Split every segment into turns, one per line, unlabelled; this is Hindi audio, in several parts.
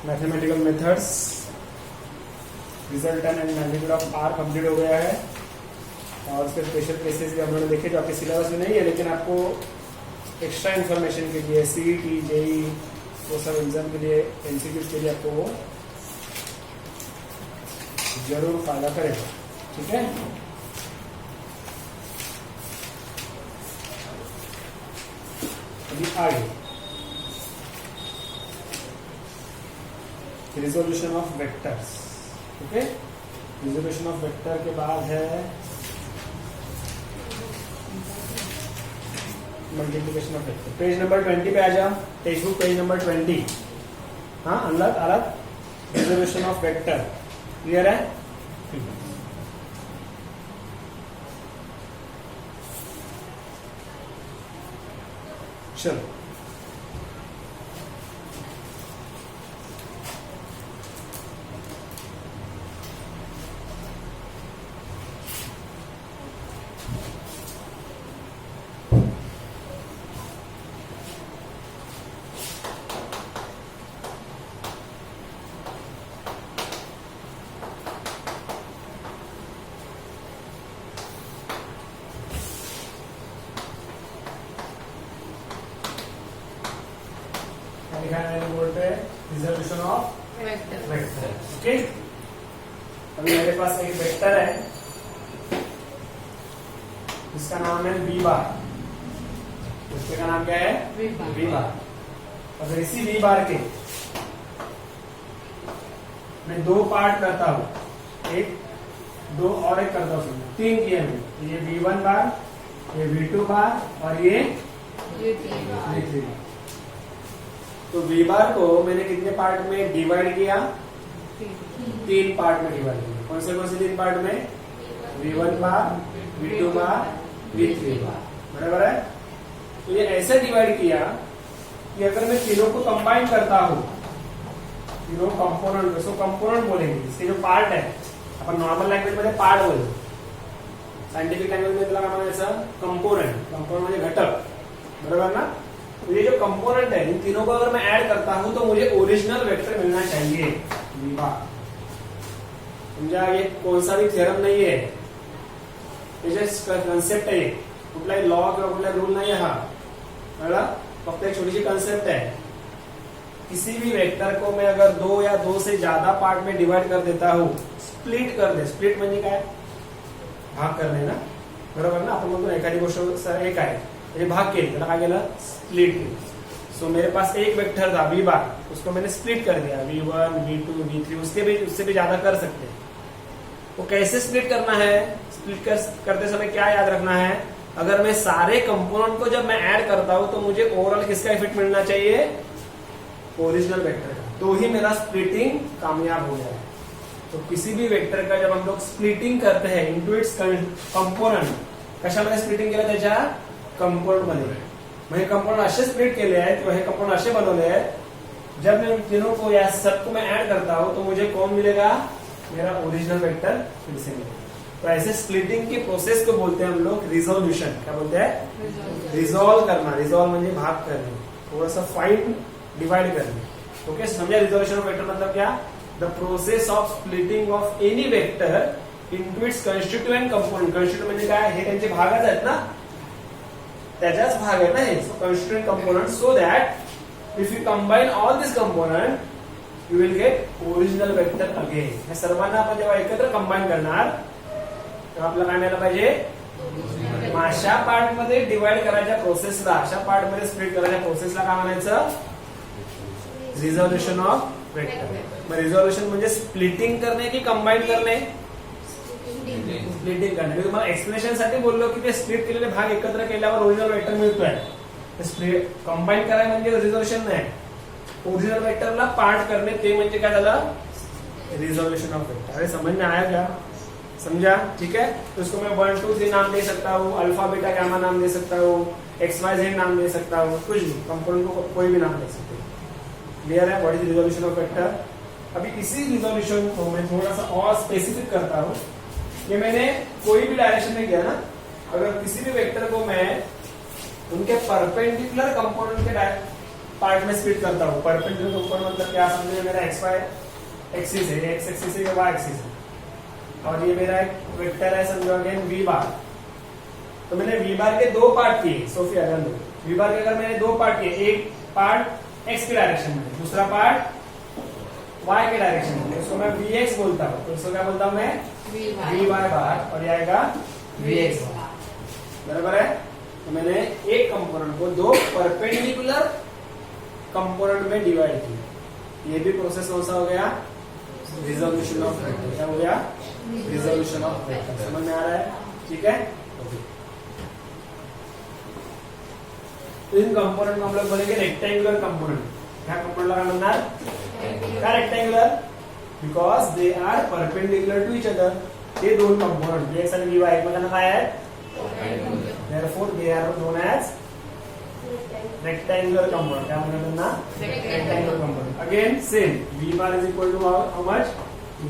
Mathematical methods, resultant and magnitude of R complete हो गया है। और उसके स्पेशल केसेस भी हम लोगों ने देखे जो आपके सिलेबस में नहीं है, लेकिन आपको एक्स्ट्रा इन्फॉर्मेशन के लिए सीईटी, जेई, वो सब एग्जाम के लिए, एमसीक्यू के लिए आपको वो जरूर फायदा करेगा। ठीक है, अभी आगे resolution of vectors. Okay, resolution of vector के बाद है multiplication of vector. Page number 20 पे आ जाओ, टेक्स्ट बुक पेज नंबर 20। हाँ, अलग रिजोल्यूशन ऑफ वेक्टर क्लियर है? चलो, लिखा है बोर्ड पे रिजोल्यूशन ऑफ वेक्टर। ओके, अभी मेरे पास एक वेक्टर है जिसका नाम है वी बार। उसके का नाम क्या है? वी बार। अगर इसी वी बार के मैं दो पार्ट करता हूं, एक, दो और एक करता हूं, तीन किए मैंने। ये V1 बार, ये V2 बार और ये V3 बार। तो वी बार को मैंने कितने पार्ट में डिवाइड किया? तीन पार्ट में डिवाइड किया। कौन से तीन पार्ट में? V1 बार, V2 बार, V3 बार। बराबर है? तो ये ऐसे डिवाइड किया कि अगर मैं तीनों को कंबाइन करता हूं, तीनों कंपोनेंट, इसको कंपोनेंट बोलेंगे। इसके जो पार्ट है, अपन नॉर्मल लैंग्वेज मध्ये पार्ट बोलतो, सायंटिफिक लैंग्वेज मध्ये त्याला काय म्हणायचं? कंपोनेंट। कंपोनेंट म्हणजे घटक, बरोबर ना? तो ये जो कंपोनेंट है, इन तीनों को अगर मैं ऐड करता हूं तो मुझे ओरिजिनल वेक्टर मिलना चाहिए। समझा? ये कौन सा भी थ्योरम नहीं है, ये जस्ट कॉन्सेप्ट है। कुठलाही लॉ किंवा कुठलाही रूल नाही हा, कळला? फक्त एक छोटी सी कॉन्सेप्ट है। किसी भी वेक्टर को मैं अगर दो या दो से ज्यादा पार्ट में डिवाइड कर देता हूं, स्प्लिट कर दे, स्प्लिट म्हणजे काय? भाग करणे ना, बरोबर ना? आपण म्हणतो एखादी गोष्ट एक आहे, भाग केली, त्याला काय केलं? स्प्लिट केली। सो मेरे पास एक वेक्टर था वी बार, उसको मैंने स्प्लिट कर दिया, V1, V2, V3, उससे भी ज्यादा कर सकते हैं। वो कैसे स्प्लिट करना है? स्प्लिट करते समय क्या याद रखना है? अगर मैं सारे कंपोनेंट को जब मैं ऐड करता हूं तो मुझे ओवरऑल किसका इफेक्ट मिलना चाहिए? ओरिजिनल वेक्टर का। तो ही मेरा स्प्लिटिंग कामयाब हो जाए। तो किसी भी वेक्टर का जब हम लोग स्प्लिटिंग करते हैं इनटू इट्स कंपोनेंट, कशामध्ये स्प्लिटिंग केलं? त्याच्या कंपोनेंट मध्ये। म्हणजे कंपोनेंट असे स्प्लिट केले आहेत किंवा हे कंपोनेंट असे बनवले हैं, जब मैं तीनों को या सबको मैं ऐड करता हूं तो मुझे कौन मिलेगा? मेरा ओरिजिनल वेक्टर फिर से मिलेगा। तो ऐसे स्प्लिटिंग के प्रोसेस को बोलते हैं हम लोग रिजोल्यूशन। क्या बोलते हैं? रिजोल्व करना। रिजोल्व म्हणजे भाग करणे, थोड़ा सा फाइन डिवाइड करणे। ओके, समझा? रिजोल्यूशन ऑफ वेक्टर मतलब क्या? The process of splitting of any vector into it's constituent component. Constituent म्हणजे काय? हे त्यांचे भागच आहेत ना, त्याचाच भाग आहे ना हे constituent component. So that if you combine all this component you will get original vector again. हे सर्वांना आपण जेव्हा एकत्र कंबाइन करणार तेव्हा आपल्याला काय मिळालं पाहिजे? अशा पार्ट मध्ये डिवाइड करायच्या प्रोसेसला, अशा पार्ट मध्ये स्प्लिट करायच्या प्रोसेसला काय म्हणायचं? Resolution of vector. Mug resolution म्हणजे स्प्लिटिंग करणे की कंबाइन करणे? स्प्लिटिंग करणे। मी तुम्हाला एक्सप्लेनेशन साठी बोललो की ते स्प्लिट केलेले भाग एकत्र केल्यावर ओरिजिनल वेक्टर मिळतोय। कंबाइन करायला म्हणजे रिझोल्यूशन नाही, ओरिजिनल वेक्टरला पार्ट करणे, ते म्हणजे काय झालं? Resolution of vector. अरे समझ में आया क्या? समझा? ठीक है। तो इसको मैं 1, 2, 3 नाम दे सकता हूँ, अल्फा बीटा गामा नाम दे सकता हूँ, XYZ नाम दे सकता हूँ, कुछ भी कंपोनेंट को कोई भी नाम दे सकते हैं। क्लियर है? What is resolution of vector? अभी इसी रिजोल्यूशन को मैं थोड़ा सा और स्पेसिफिक करता हूँ। ये मैंने कोई भी डायरेक्शन में किया ना, अगर किसी भी वेक्टर को मैं उनके परपेंडिकुलर कंपोनेंट के पार्ट में स्प्लिट करता हूँ। परपेंडिकुलर के ऊपर मतलब क्या समझे, मेरा एक्स वाई एक्सिस है, एक्स एक्सिस है, वाई एक्सिस है, और ये मेरा एक वेक्टर है, समझो अगेन वी बार। तो मैंने वी बार के दो पार्ट किए, सोफिया ध्यान दो, वी बार के अगर मैंने दो पार्ट किए, एक पार्ट एक्स के डायरेक्शन में, दूसरा पार्ट वाई के डायरेक्शन में, इसको मैं वी एक्स बोलता हूँ। तो इसको क्या बोलता हूँ मैं, वी वाई बार, और ये आएगा वी एक्स बार, बराबर है। तो मैंने एक कंपोनेंट को दो परपेंडिकुलर कंपोनेंट में डिवाइड किया। ये भी प्रोसेस कौन सा हो गया, रिजोल्यूशन ऑफ वेक्टर। क्या हो गया, रिजोल्यूशन ऑफ वेक्टर। समझ में आ रहा है, ठीक है। तो इन कंपोनेंट को हम लोग बोलेंगे रेक्टेंगुलर कंपोनेंट। क्या कंपोनेंट लगा बनना, क्या rectangular, because they are perpendicular to each other. ये दोनों component V X and V Y मतलब क्या है, therefore they are known as rectangular component. क्या बनना, rectangular component. Again same, v bar is equal to how much,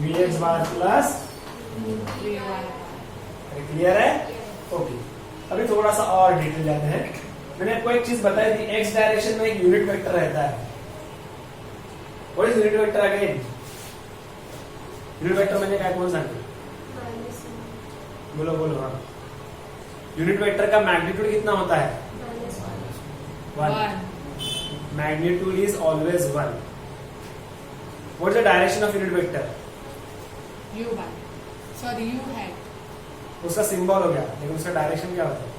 vx bar plus clear है, ओके। अभी थोड़ा सा और डिटेल जाते हैं। मैंने आपको एक चीज बताई थी, एक्स डायरेक्शन में एक यूनिट वेक्टर रहता है। What is unit vector again, unit vector मैंने क्या कौन सा, बोलो बोलो, हाँ। यूनिट वेक्टर का मैग्नीट्यूड कितना होता है, 1। Magnitude is always 1। What is the direction of unit vector,
u bar, sorry u है,
उसका सिंबल हो गया, लेकिन उसका डायरेक्शन क्या होता है,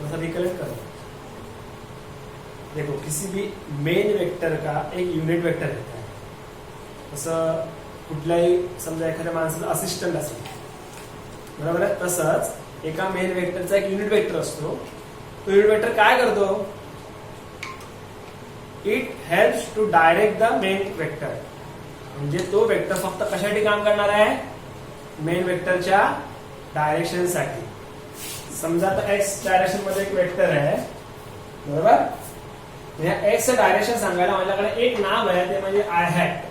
थोड़ा रिकलेक्ट करो। देखो किसी भी मेन वेक्टर का एक यूनिट वेक्टर रहता आहे। असं कुठल्याही समजा एखाद्या माणसाचा असिस्टंट असेल, बरोबर आहे, तसंच एका मेन वेक्टरचा एक युनिट वेक्टर असतो। तो युनिट वेक्टर काय करतो, it helps to direct the main vector. म्हणजे तो वेक्टर फक्त कशासाठी काम करणार आहे, मेन वेक्टरच्या डायरेक्शन साठी। समजा आता एक्स डायरेक्शन मध्ये एक वेक्टर आहे, बरोबर, या एक्स डायरेक्शन सांगायला माझ्याकडे एक नाम है, ते म्हणजे आय हॅट।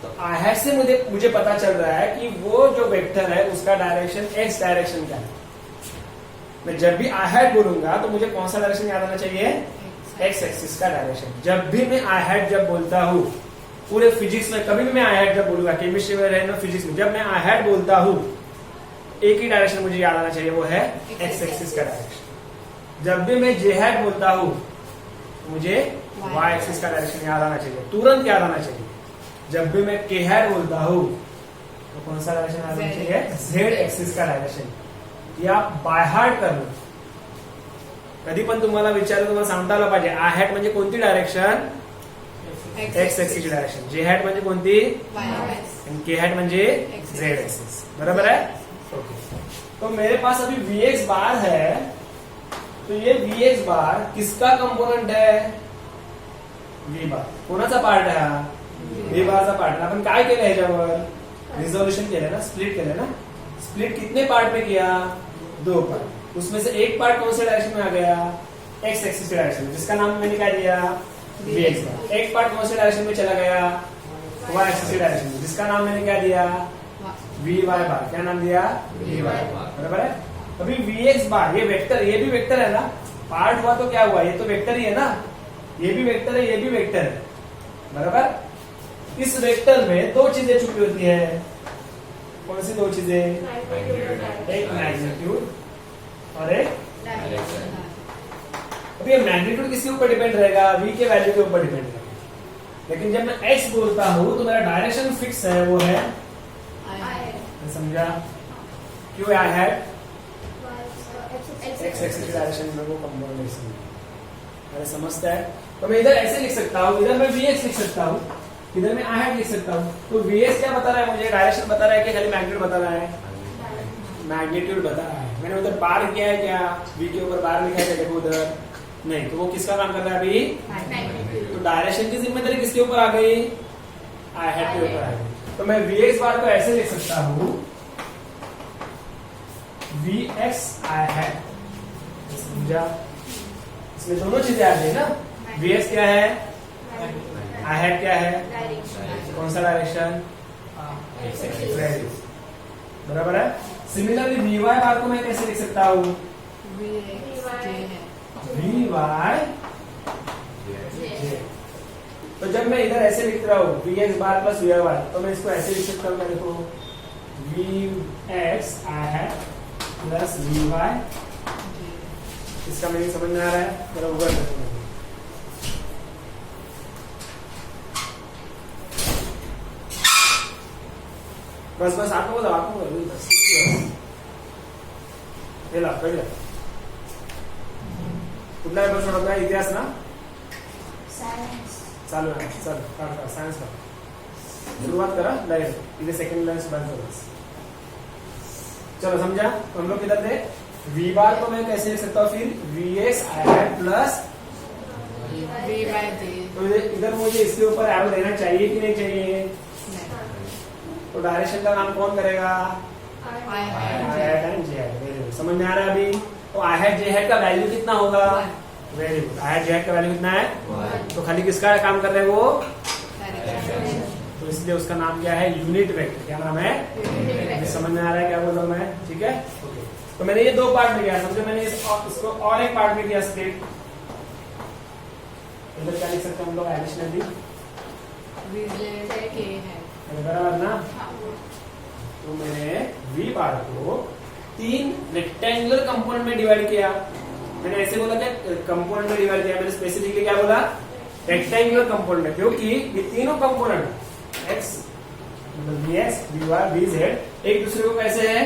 तो आई हैट से मुझे पता चल रहा है कि वो जो वेक्टर है उसका डायरेक्शन एक्स डायरेक्शन का है। मैं जब भी आई हैट बोलूंगा तो मुझे कौन सा डायरेक्शन याद आना चाहिए, एक्स एक्सिस का डायरेक्शन। जब भी मैं आई हैट जब बोलता हूँ, पूरे फिजिक्स में कभी भी मैं आई हैट जब बोलूंगा, केमिस्ट्री में रहना, फिजिक्स में, जब मैं आई हैट बोलता हूँ, एक ही डायरेक्शन मुझे याद आना चाहिए, वो है एक्स एक्सिस का डायरेक्शन। जब भी मैं जे हैट बोलता हूँ, मुझे वाई एक्सिस का डायरेक्शन याद आना चाहिए, तुरंत याद आना चाहिए। जब भी मैं के हैट बोलता हूं तो कौन सा डायरेक्शन आना चाहिए, झेड एक्सिस का डायरेक्शन। ये आप बाय हार्ट कर लो। कधी पण तुम्हाला विचारलं, तुम्हाला सांगता आलं पाहिजे आय हॅट म्हणजे कोणती डायरेक्शन, एक्स एक्सिस डायरेक्शन। जे हॅट म्हणजे कोणती, आणि के हॅट म्हणजे झेड एक्सिस, बराबर है, ओके। तो मेरे पास अभी वी एक्स बार है, तो ये वी एक्स बार किसका कंपोनेंट है, वी बार। कोणाचा पार्ट है, वी बारचा पार्ट। आपण काय केलं ह्याच्यावर, रिझोल्यूशन केलं ना, स्प्लिट केलं ना। स्प्लिट कितने पार्ट में किया, 2 पार्ट। उसमें से एक पार्ट कौन से डायरेक्शन में आ गया, एक्स एक्सिस के डायरेक्शन में, जिसका नाम मैंने क्या दिया, वी एक्स बार। एक पार्ट कौन से डायरेक्शन में चला गया, वाई एक्सिस के डायरेक्शन में, जिसका नाम मैंने क्या दिया, वी वाई बार। क्या नाम दिया, वी वाई बार, बराबर है। अभी वी एक्स बार, ये वेक्टर, ये भी वेक्टर है ना, पार्ट हुआ तो क्या हुआ, ये तो वेक्टर ही है ना, ये भी वेक्टर है, ये भी वेक्टर है, बराबर। इस वेक्टर में 2 चीजें छुपी होती है। कौन सी 2 चीजें, एक मैग्नीट्यूड और एक डायरेक्शन। अब ये मैग्नीट्यूड किसके ऊपर डिपेंड रहेगा, वी के वैल्यू के ऊपर डिपेंड रहेगा। लेकिन जब मैं एक्स बोलता हूं तो मेरा डायरेक्शन फिक्स है, वो है समझा, क्यों आई हैट, एक्स एक्सिस डायरेक्शन में वो कंपोनेंट। अरे समझता है। तो मैं इधर ऐसे लिख सकता हूँ, इधर मैं वी एक्स लिख सकता हूँ, इधर मैं आई हैट लिख सकता हूँ। तो वी एक्स क्या बता रहा है मुझे, डायरेक्शन बता रहा है कि खाली मैग्नीट्यूड बता रहा है, मैग्नीट्यूड बता रहा है। मैंने उधर बार किया है, क्या वी के ऊपर बार लिखा है, देखो उधर नहीं, तो वो किसका काम कर रहा है अभी, तो डायरेक्शन की जिम्मेदारी किसके ऊपर आ गई, आई हैट के ऊपर आ गई। तो मैं वी एक्स बार को ऐसे लिख सकता हूँ, वी एक्स आई हैट, समझा। इसमें दोनों चीजें आ गई ना, वी एक्स क्या है, आई हैट क्या है, कौन सा डायरेक्शन, बराबर है। सिमिलरली वी वाई बार को मैं कैसे लिख सकता हूँ, वी वाई तो जब मैं इधर ऐसे लिख रहा हूँ V X bar plus V R bar, तो मैं इसको ऐसे लिख सकता हूँ, मैं देखो वी एक्स आई है प्लस वी वाई। इसका मीनिंग समझ में आ रहा है? मेरा ऊपर बस बस आपको बोलो, आपको बोलो बस हेला कळलं कुठला पेपर सोडवला? इतिहास ना? चालू आहे, चल काढ सायन्स का शुरुआत करा डायरेक्ट, इधर सेकंड लाइन बंद करो। चलो समझा? हम लोग किधर थे? वी बार को मैं कैसे लिख सकता हूँ फिर? वी एक्स आई है प्लस
वी बाय जे।
तो इधर मुझे इसके ऊपर एरो देना चाहिए कि नहीं चाहिए? तो डायरेक्शन का नाम कौन करेगा?
I
I
hat
and J hat. Very good, समझ में आ रहा है अभी? तो आई हैड जे हेड का वैल्यू कितना होगा? Very good, I hat J hat का वैल्यू कितना है? तो खाली किसका काम कर रहे हैं वो? तो इसलिए उसका नाम क्या है? Unit vector. क्या नाम है? समझ में आ रहा है क्या बोल रहा हूं मैं? ठीक है, ओके। तो मैंने ये दो पार्ट में किया, समझो मैंने इसको और एक पार्ट में किया स्प्लिट। इधर क्या लिख सकते हैं हम लोग एडिशनली?
के है
बराबर ना? तो मैंने वी बार को 3 रेक्टेंगुलर कंपोनेंट में डिवाइड किया। मैंने ऐसे बोला कि कंपोनेंट में डिवाइड किया, मैंने स्पेसिफिकली क्या बोला? रेक्टेंगुलर कंपोनेंट, क्योंकि ये तीनों कंपोनेंट एक्स मतलब V X V Y V Z एक दूसरे को कैसे है?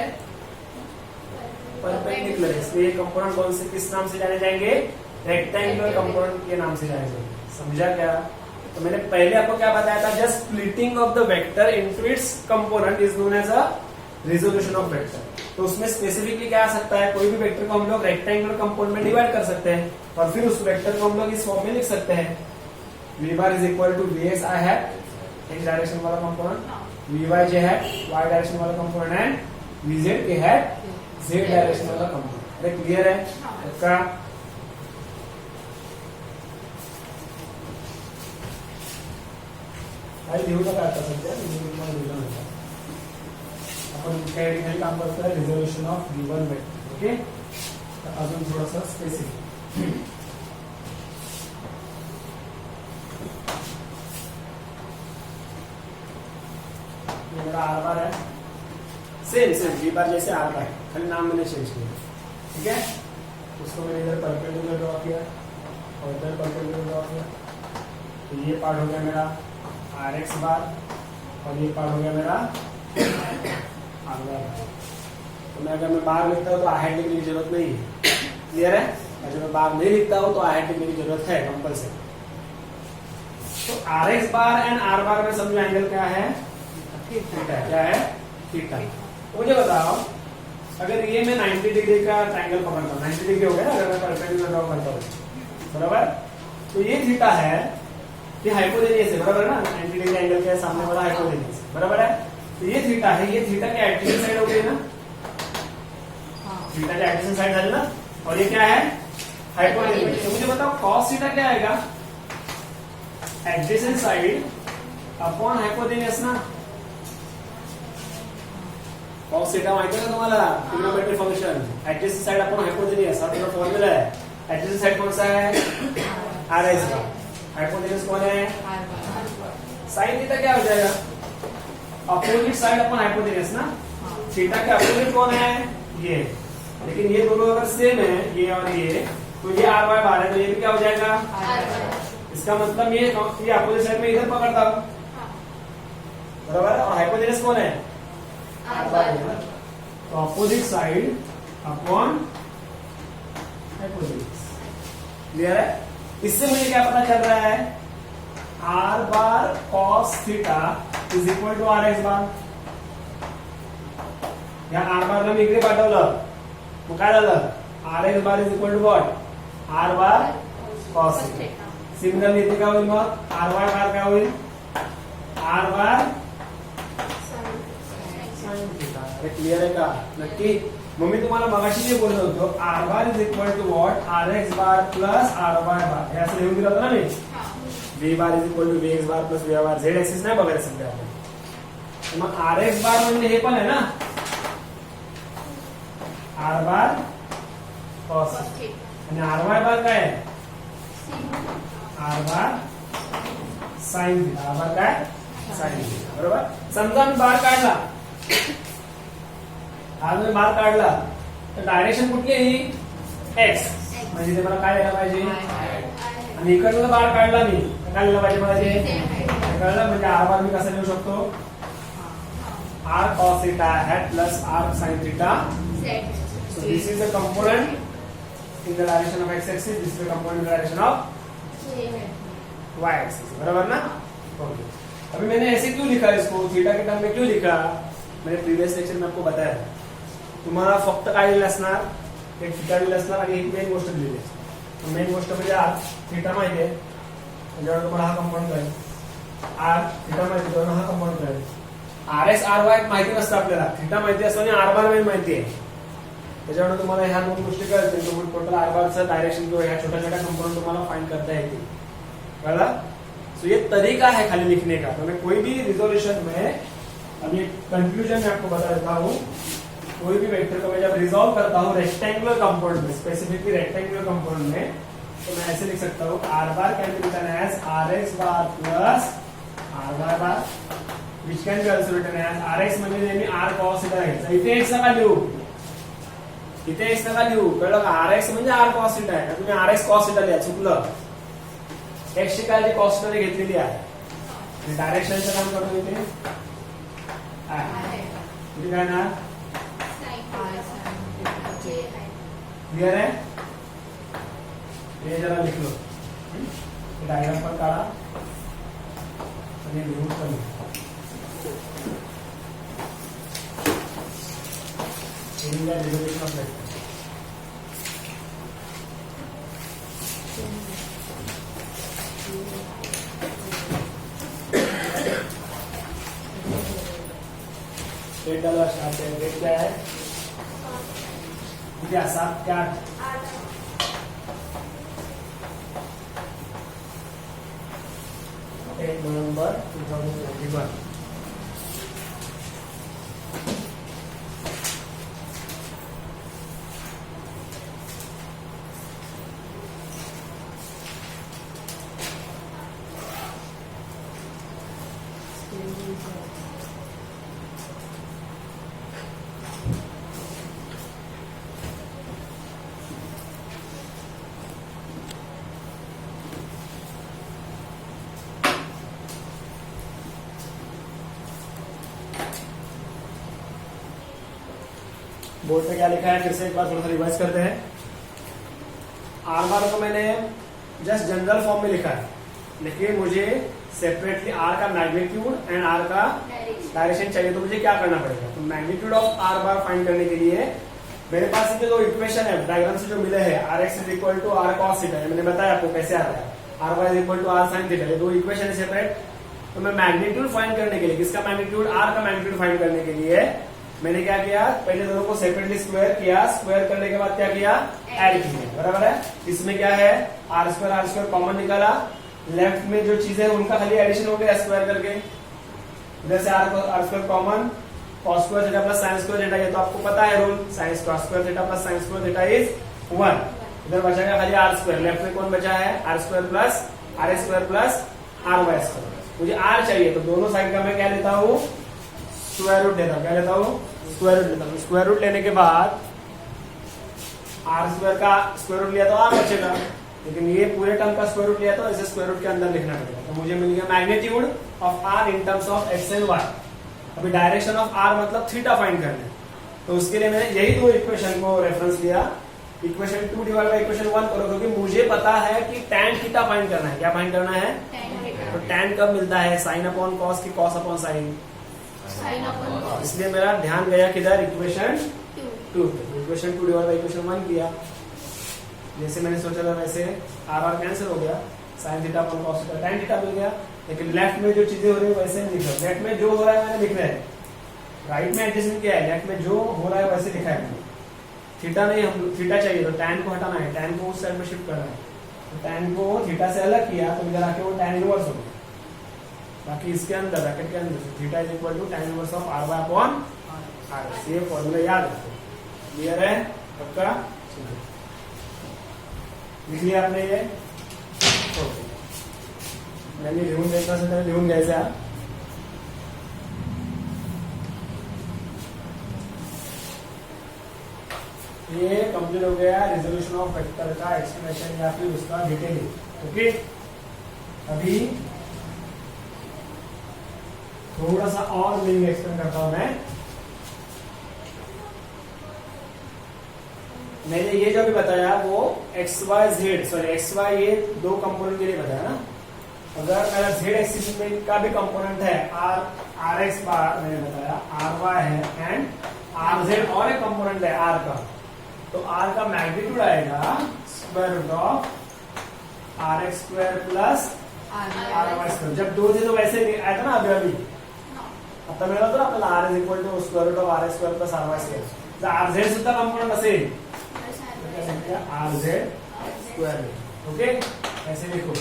परपेंडिकुलर है। इसलिए कंपोनेंट कौन से किस नाम से जाने जाएंगे? रेक्टेंगुलर कंपोनेंट के नाम से जाने जाएंगे। समझा क्या? तो मैंने पहले आपको क्या बताया था? Just splitting of the vector into its component is known as a resolution of vector. तो उसमें स्पेसिफिकली क्या आ सकता है? कोई भी वेक्टर को हम लोग रेक्टेंगुलर कंपोनेंट में डिवाइड कर सकते हैं और फिर उस वेक्टर को हम लोग इस फॉर्म में लिख सकते हैं। V bar is equal to V X I hat X direction वाला component, V Y J hat Y direction वाला component and V Z K hat Z direction वाला कंपोनेंट। अरे क्लियर है आपका? लिहू नका आता सध्या, आपण काही ठिकाणी काम करतोय resolution of given vector. Okay, अजून थोडासा स्पेसिफिक मेरा आर बार है, सेम सेम वी बार जैसे आर बार है, खाली नाम मैंने चेंज किया। ठीक है, उसको मैंने इधर परपेंडिकुलर ड्रॉ किया और इधर परपेंडिकुलर ड्रॉ किया। तो ये पार्ट हो गया मेरा आर एक्स बार और ये पार्ट हो गया मेरा आर बार। तो मैं अगर मैं बार लिखता हूँ तो आई हैड लिखने की जरूरत नहीं है। क्लियर है? अगर मैं बार नहीं लिखता हूँ तो आई हैड लिखने की जरूरत है कंपल्सरी। तो R X bar and R bar में समझो एंगल क्या है? थीटा। क्या है? थीटा। मुझे बताओ, अगर ये मैं 90 डिग्री का ट्रायंगल पकड़ता हूँ, 90 डिग्री हो गया अगर मैं परपेंडिकुलर ड्रॉ करता हूँ, बराबर? तो ये थीटा है, ये हाइपोटेन्यूस है, बराबर ना? 90 डिग्री एंगल के सामने वाला हाइपोटेन्यूस, बराबर है? तो ये थीटा है, ये थीटा के एडजेसेंट साइड हो गई ना? थीटा के एडजेसेंट साइड है ना? और ये क्या है? हाइपोटेन्यूस। तो मुझे बताओ कॉस थीटा क्या आएगा? एडजेसेंट साइड अपॉन हाइपोटेन्यूस ना? कॉस थीटा माहिती है ना तुम्हाला? Trigonometric function adjacent side upon hypotenuse, हा तुम्हारा फॉर्मूला है। एडजेसेंट साइड कौन सा है? आर एक्स का। हाइपोटेन्यूस कौन है? साइन थीटा क्या हो जाएगा? अपोजिट साइड अपॉन हाइपोटेन्यूस ना? थीटा के अपोजिट कौन है? ये। लेकिन ये दोनों अगर सेम है, ये और ये, तो ये आर वाई बार है, तो ये भी क्या हो जाएगा? इसका मतलब ये अपोजिट साइड में इधर पकड़ता हूं, बराबर? और हाइपोटेन्यूस कौन है? आर बार है ना? तो opposite side upon hypotenuse. Clear है? इससे मुझे क्या पता चल रहा है? R bar cos theta is equal to R X bar. या आर बारला मी इकडे पाठवलं, मग काय झालं? R X bar is equal to what? R bar cos theta. Signal येथे काय होईल मग? आर वाय बार काय होईल? R bar sine theta. अरे क्लियर आहे का? नक्की? मग मी तुम्हाला मगाशी जे बोललो होतो, R bar is equal to what? R X bar plus R Y bar, हे असं लिहून दिलं होतं ना मी? V bar is equal to V X bar plus V Y bar. Z axis नाही बघायला सध्या आपण। मग आर एक्स बार म्हणजे हे पण आहे ना? आर बार कॉस आणि आर वाय बार काय आहे? Are bar sine theta, are बार काय साइन थीटा, बरोबर. समजा मी बार काढला, हा मी बार काढला तर डायरेक्शन कुठली आहे ही एक्स, म्हणजे ते मला काय यायला पाहिजे. आणि इकडला बार काढला मी तर काय लिहिलं पाहिजे मला ते कळलं. म्हणजे आर बार मी कसं लिहू शकतो, R cos theta hat plus R sine theta. So this is the component in the direction of x axis, this is the component in the direction of y axis, बराबर ना. ओके, अभी मैंने ऐसे क्यों लिखा इसको, थीटा के टर्म में क्यों लिखा, मैंने प्रीवियस लेक्चर में आपको बताया था. तुम्हाला फक्त काय लिहिलं असणार, एक थीटा लिहिलं असणार आणि एक मेन गोष्ट लिहिली असणार. मेन गोष्ट म्हणजे आर थीटा माहिती आहे त्याच्यावर तुम्हाला हा कंपाऊंड कळेल, आर थीटा माहिती त्यावर हा कंपाऊंड कळेल. आर एस आर वाय माहिती नसतं आपल्याला, थीटा माहिती असतो आणि आर बार माहिती आहे. त्याच्यामुळे तुम्हाला ह्या दोन गोष्टी कळतील. टोटल आर बारचं डायरेक्शन किंवा ह्या छोट्या छोट्या कंपाउंड तुम्हाला फाइंड करता येतील. कळला. सो ये तरीका है खाली लिखने का. तो मैं कोई भी रिजोल्यूशन में, अभी कंक्लूजन में आपको बता देता हूँ, कोई भी वेक्टर को मैं जब रिजॉल्व करता हूँ रेक्टेंगुलर कंपाउंड में, स्पेसिफिकली रेक्टेंगुलर कंपाउंड में, तो मैं ऐसे लिख सकता हूँ R bar can be written as R X bar plus R bar bar, which can be also written as R X म्हणजे नेहमी आर कॉस थीटा घ्यायचा. इथे एक्स नका लिहू, इथे एक्स नका लिहू, कळलं का. आर एक्स म्हणजे आर कॉस थीटा आहे, तुम्ही आर एक्स कॉस थीटा लिहा, चुकलं. एक्स ची काळजी कॉस थीटा घेतलेली आहे. डायरेक्शनचं काम करतो इथे इथे काय ना क्लियर आहे. हे जरा लिखलो, डायग्राम पण काढा आणि लिहून पण रिजोल्यूशन ऑफ वेक्टर. डेट डाला, डेट क्या है, क्या 7 क्या 8 नवंबर 2021. बोर्ड पे क्या लिखा है फिर से एक बार थोड़ा सा रिवाइज करते हैं. आर बार को मैंने जस्ट जनरल फॉर्म में लिखा है, लेकिन मुझे सेपरेटली आर का मैग्नीट्यूड एंड आर का डायरेक्शन चाहिए. तो मुझे क्या करना पड़ेगा, तो magnitude of are bar find करने के लिए मेरे पास ये जो इक्वेशन है डायग्राम से जो मिले हैं, R X is equal to R cos theta, मैंने बताया आपको कैसे आता है, R Y is equal to R sine theta, ये दो इक्वेशन है सेपरेट. तो मैं मैग्नीट्यूड फाइंड करने के लिए, किसका मैग्नीट्यूड, आर का मैग्नीट्यूड फाइंड करने के लिए मैंने क्या किया, पहले दोनों को सेपरेटली स्क्वायर किया, स्क्वायर करने के बाद क्या किया, ऐड किया. बराबर है. इसमें क्या है, आर स्क्वायर कॉमन निकाला, लेफ्ट में जो चीजें हैं उनका खाली एडिशन हो गया स्क्वायर करके. इधर से R square common, cos square theta plus sine square theta, ये तो आपको पता है rule, sine square theta plus sine square theta is 1. इधर बचेगा खाली आर स्क्वायर, लेफ्ट में कौन बचा है, R square plus R square plus R Y square. मुझे आर चाहिए तो दोनों साइड का मैं क्या लेता हूँ, स्क्वायर रूट लेता हूँ. क्या लेता हूँ, स्क्वायर रूट लेता हूँ. स्क्वायर रूट लेने के बाद आर स्क्वायर का स्क्वायर रूट लिया तो आर बचेगा, लेकिन ये पूरे टर्म का स्क्वायर रूट लिया तो इसे स्क्वायर रूट के अंदर लिखना पड़ेगा. तो मुझे मिल गया magnitude of R in terms of X and Y. अभी डायरेक्शन ऑफ आर मतलब थीटा फाइंड करना है, तो उसके लिए मैंने यही दो इक्वेशन को रेफरेंस लिया. इक्वेशन 2 डिवाइड बाय इक्वेशन 1 करो, क्योंकि मुझे पता है कि tan थीटा फाइंड करना है. क्या फाइंड करना है, तो tan कब मिलता है, साइन अपॉन कॉस की कॉस अपॉन साइन. इसलिए मेरा ध्यान गया किधर, equation 2. Equation 2 divide by equation 1 किया. जैसे मैंने सोचा था वैसे आर आर कैंसिल हो गया, sine theta upon cos theta, tan theta मिल गया. लेकिन लेफ्ट में जो चीजें हो रही है वैसे नहीं लिखा, लेफ्ट में जो हो रहा है मैंने लिख रहा है, राइट में एडजस्टमेंट किया है, लेफ्ट में जो हो रहा है वैसे लिखा है मैंने. थीटा नहीं, हम थीटा चाहिए तो tan को हटाना है, tan को उस साइड में शिफ्ट करना है. तो tan को थीटा से अलग किया तो इधर आके वो tan इनवर्स हो गया. बाकी इसके अंदर ब्रैकेट के अंदर theta is equal to tan inverse of R by upon R. ये फॉर्मूला याद रखो. क्लियर है पक्का, लिख लिया आपने ये. ओके. यांनी लिहून द्यायचं असेल तर लिहून घ्यायचा. ये कंप्लीट हो गया रिजोल्यूशन ऑफ वेक्टर का एक्सप्लेनेशन या फिर उसका डिटेलिंग. ओके, अभी थोड़ा सा और मीनिंग एक्सप्लेन करता हूं मैं. मैंने ये जो भी बताया वो X Y Z, sorry X Y ये दो कंपोनेंट के लिए बताया ना. अगर मेरा जेड एक्सिस में का भी कंपोनेंट है आर एक्स बार, मैंने बताया आर वाई है एंड आर जेड और एक कंपोनेंट है आर का, तो आर का मैग्नीट्यूड आएगा square root of R X square plus R Y square. जब दो थे तो वैसे आया था ना अभी आता मिळाला तर आपल्याला R is equal to square root of R X square plus R Y square. जर आर झेड सुद्धा कंपोनेंट असेल आर जेड स्क्वायर. ओके, ऐसे लिखो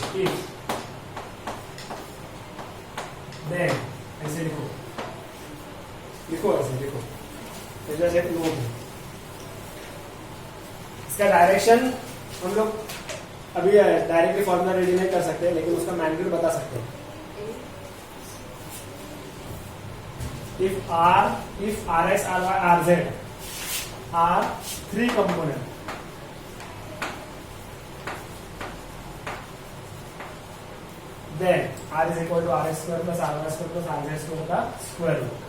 देन ऐसे लिखो ऐसे लिखो. जैसे नोट इसका डायरेक्शन हम लोग अभी डायरेक्टली फॉर्मूला रेडी नहीं कर सकते, लेकिन उसका मैग्नीट्यूड बता सकते हैं. If R X R Y R Z are three component, then r is equal to r x square plus r y square plus r z square का स्क्वायर रूट.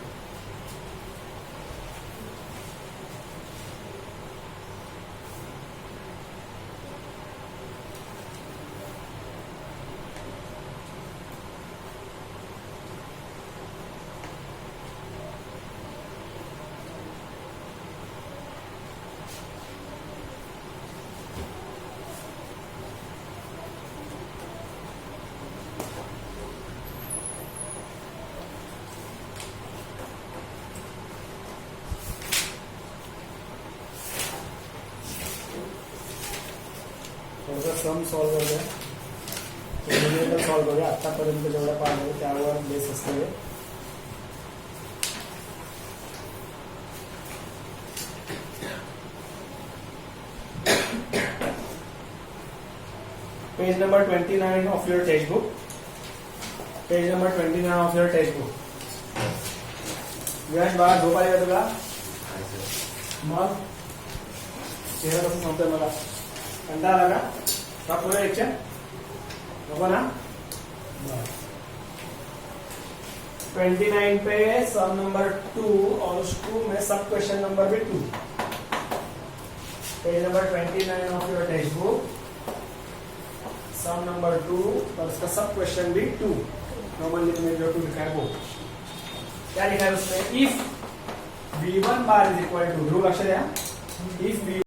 थोडासा सम सॉल्व करूया. न्यूमेरिकल सॉल्व करूया. आतापर्यंत जेवढा पाहिजे त्यावर बेस असते. Page number 29 of your text book. Page number 29 of your text book. Viraj बाळा झोप आली का तुला? मग चेहरा कसं सांगतोय मला? कंटाळा आला का पूरा लेक्चर नको ना. 29 पे सम नंबर 2 और उस 2 में सब क्वेश्चन नंबर भी 2. Page number 29 of your text book, sum number 2 और उसका सब क्वेश्चन भी 2. नॉर्मली तुमने जो 2 लिखा है वो क्या लिखा है उसमें? If V1 bar is equal to, Dhruv लक्ष्य दिया, इफ